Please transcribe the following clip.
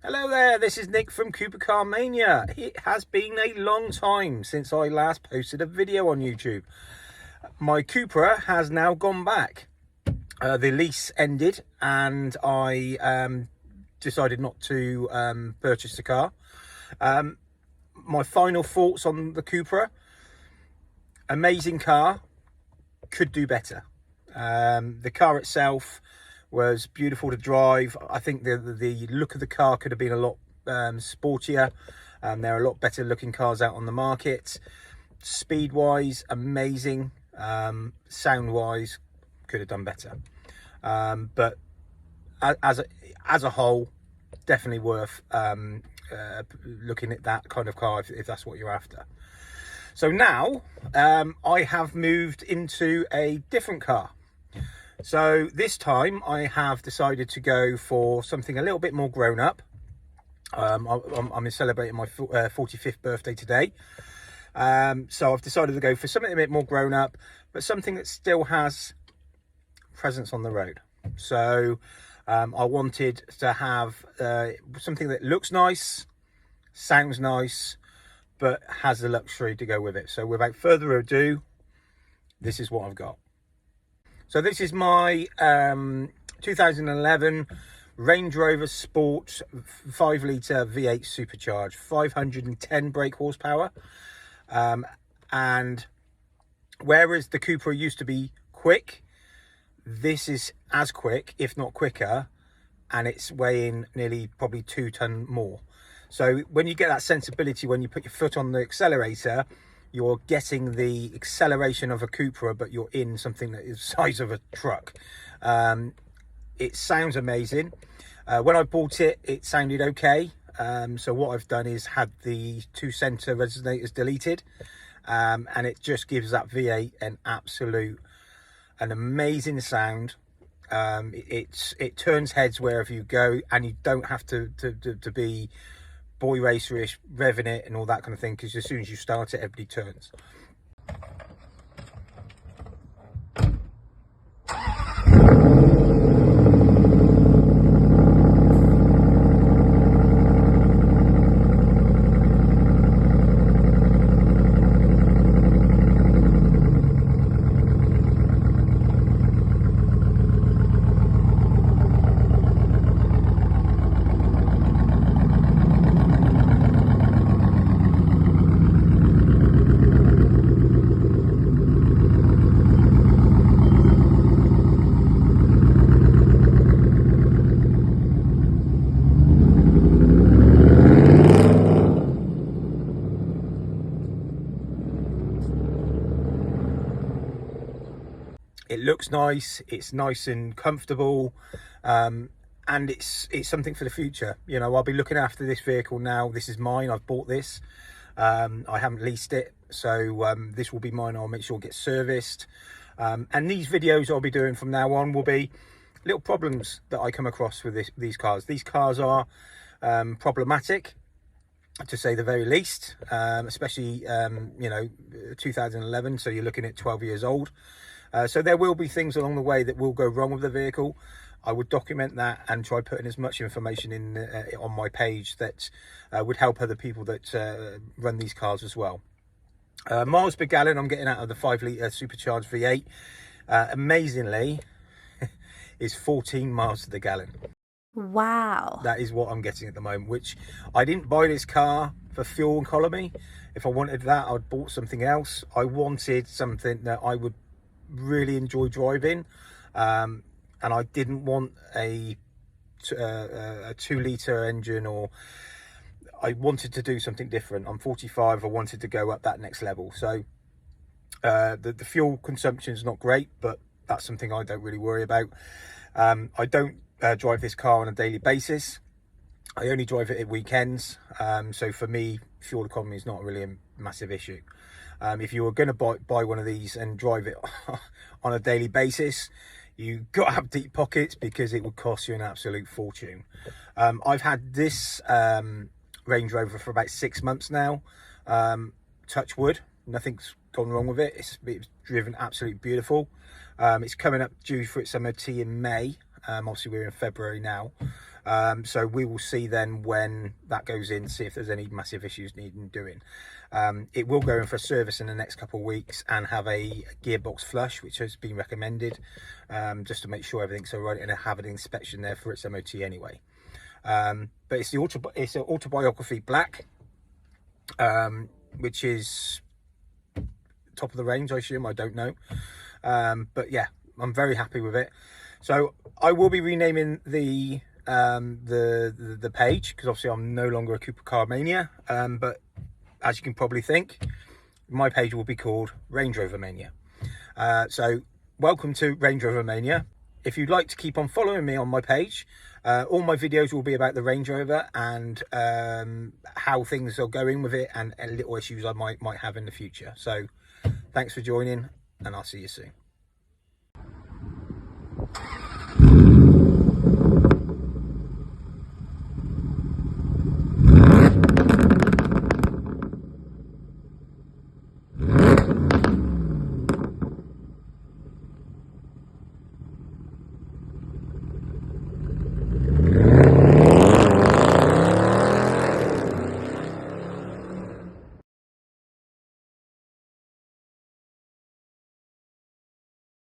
Hello there, this is Nick from Cupra Car Mania. It has been a long time since I last posted a video on YouTube. My Cupra has now gone back. The lease ended and I decided not to purchase the car. My final thoughts on the Cupra: amazing car, could do better. The car itself was beautiful to drive. I think the look of the car could have been a lot sportier. There are a lot better looking cars out on the market. Speed wise, amazing. Sound wise, could have done better. But as a whole, definitely worth looking at that kind of car if that's what you're after. So now I have moved into a different car. So this time I have decided to go for something a little bit more grown up. I'm celebrating my 45th birthday today. So I've decided to go for something a bit more grown up, but something that still has presence on the road. So I wanted to have something that looks nice, sounds nice, but has the luxury to go with it. So without further ado, this is what I've got. So this is my 2011 Range Rover Sport 5 litre V8 supercharged, 510 brake horsepower. And whereas the Cupra used to be quick, this is as quick, if not quicker, and it's weighing nearly probably 2 ton more. So when you get that sensibility, when you put your foot on the accelerator, you're getting the acceleration of a Cupra, but you're in something that is the size of a truck. It sounds amazing. When I bought it, it sounded okay. So what I've done is had the 2 center resonators deleted, and it just gives that V8 an amazing sound. It turns heads wherever you go, and you don't have to be boy racerish, revving it and all that kind of thing, because as soon as you start it, everybody turns. It looks nice, it's nice and comfortable, and it's something for the future. You know, I'll be looking after this vehicle now. This is mine, I've bought this. I haven't leased it, so this will be mine. I'll make sure it gets serviced. And these videos I'll be doing from now on will be little problems that I come across with these cars. These cars are problematic, to say the very least, especially, you know, 2011, so you're looking at 12 years old. So there will be things along the way that will go wrong with the vehicle. I would document that and try putting as much information in on my page that would help other people that run these cars as well. Miles per gallon I'm getting out of the 5 litre supercharged V8, amazingly, is 14 miles to the gallon. Wow. That is what I'm getting at the moment, which I didn't buy this car for fuel economy. If I wanted that, I'd bought something else. I wanted something that I would really enjoy driving, and I didn't want a 2 litre engine, or I wanted to do something different. I'm 45, I wanted to go up that next level. So the fuel consumption is not great, but that's something I don't really worry about. I don't drive this car on a daily basis. I only drive it at weekends, so for me fuel economy is not really a massive issue. If you were going to buy one of these and drive it on a daily basis, you got to have deep pockets, because it would cost you an absolute fortune. I've had this Range Rover for about 6 months now. Touch wood, nothing's gone wrong with it. It's driven absolutely beautiful. It's coming up due for its MOT in May. Obviously we're in February now. So we will see then when that goes in, see if there's any massive issues needing doing. It will go in for a service in the next couple of weeks and have a gearbox flush, which has been recommended, just to make sure everything's all right, and have an inspection there for its MOT anyway. But it's an autobiography black, which is top of the range, I assume. I don't know, but yeah, I'm very happy with it. So I will be renaming the page, because obviously I'm no longer a Cupra Car Mania, but as you can probably think, my page will be called Range Rover Mania. So welcome to Range Rover Mania. If you'd like to keep on following me on my page, all my videos will be about the Range Rover and how things are going with it, and little issues I might have in the future. So thanks for joining, and I'll see you soon.